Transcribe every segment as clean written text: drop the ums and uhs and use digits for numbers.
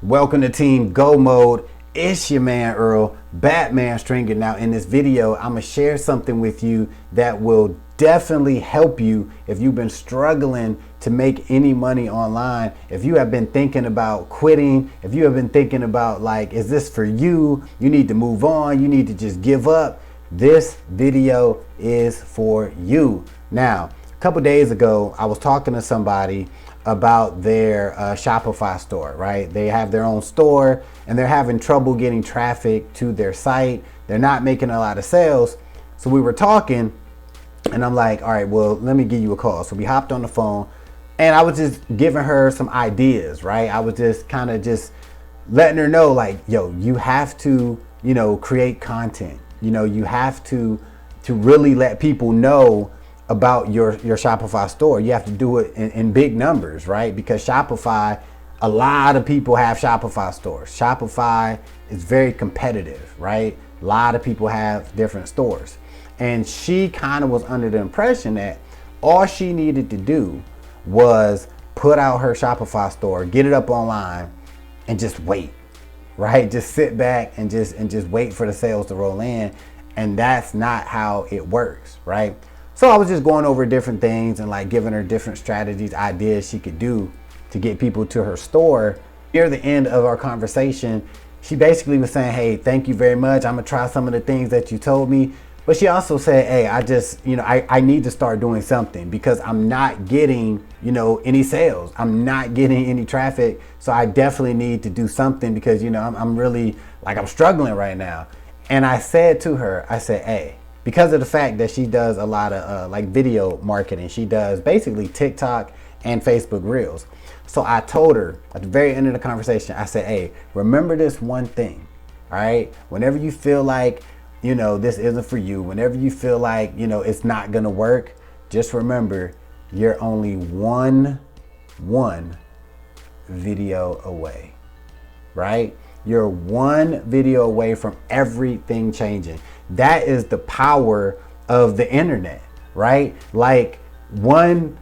Welcome to Team Go Mode. It's your man Earl, Batman Stringer. Now in this video, I'm gonna share something with you that will definitely help you if you've been struggling to make any money online. If you have been thinking about quitting, if you have been thinking about like, is this for you? You need to move on, you need to just give up. This video is for you. Now, a couple days ago, I was talking to somebody about their Shopify store, right? They have their own store and they're having trouble getting traffic to their site. They're not making a lot of sales. So we were talking and I'm like, all right, well, let me give you a call. So we hopped on the phone and I was just giving her some ideas, right? I was just kind of just letting her know like, yo, you have to, create content. You have to really let people know about your Shopify store. You have to do it in big numbers, right? Because Shopify, a lot of people have Shopify stores. Shopify is very competitive, right? A lot of people have different stores. And she kind of was under the impression that all she needed to do was put out her Shopify store, get it up online and just wait, right? Just sit back and just wait for the sales to roll in. And that's not how it works, right? So I was just going over different things and like giving her different strategies, ideas she could do to get people to her store. Near the end of our conversation, she basically was saying, hey, thank you very much. I'm gonna try some of the things that you told me. But she also said, hey, I just, I need to start doing something because I'm not getting, any sales. I'm not getting any traffic. So I definitely need to do something because, I'm really like, I'm struggling right now. And I said to her, I said, hey, because of the fact that she does a lot of like video marketing, she does basically TikTok and Facebook Reels. So I told her at the very end of the conversation, I said, hey, remember this one thing, all right? Whenever you feel like, this isn't for you, whenever you feel like, it's not gonna work, just remember you're only one video away, right? You're one video away from everything changing. That is the power of the internet, right? Like one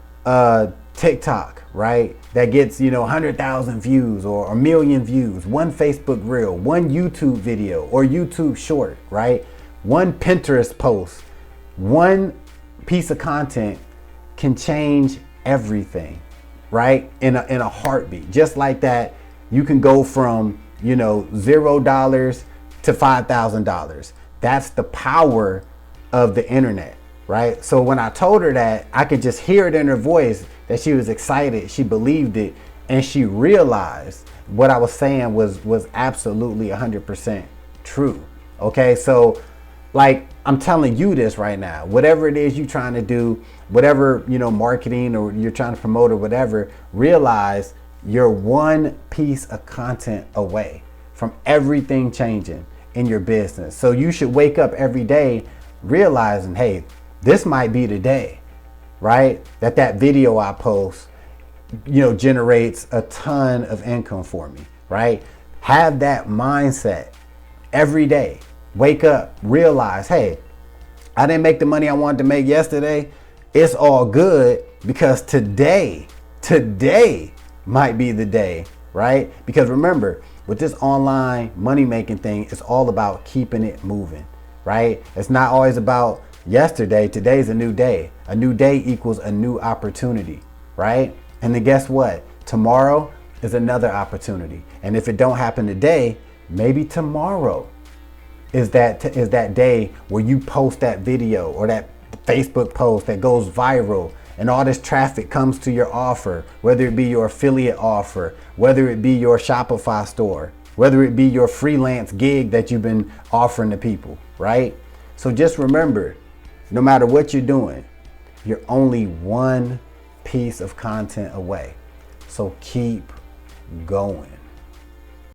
TikTok, right? That gets, 100,000 views or a million views, one Facebook reel, one YouTube video or YouTube short, right? One Pinterest post, one piece of content can change everything, right? In a heartbeat. Just like that, you can go from, $0 to $5,000. That's the power of the internet, right? So when I told her that, I could just hear it in her voice that she was excited, she believed it, and she realized what I was saying was absolutely 100% true. Okay, so like I'm telling you this right now, whatever it is you're trying to do, whatever, marketing or you're trying to promote or whatever, realize you're one piece of content away from everything changing in your business. So you should wake up every day realizing, hey, this might be the day, right? That video I post, generates a ton of income for me, right? Have that mindset every day. Wake up, realize, hey, I didn't make the money I wanted to make yesterday. It's all good because today might be the day, right? Because remember, with this online money making thing, it's all about keeping it moving, right? It's not always about yesterday. Today's a new day. A new day equals a new opportunity, right? And then guess what? Tomorrow is another opportunity. And if it don't happen today, maybe tomorrow is that day where you post that video or that Facebook post that goes viral and all this traffic comes to your offer, whether it be your affiliate offer, whether it be your Shopify store, whether it be your freelance gig that you've been offering to people, right? So just remember, no matter what you're doing, you're only one piece of content away. So keep going.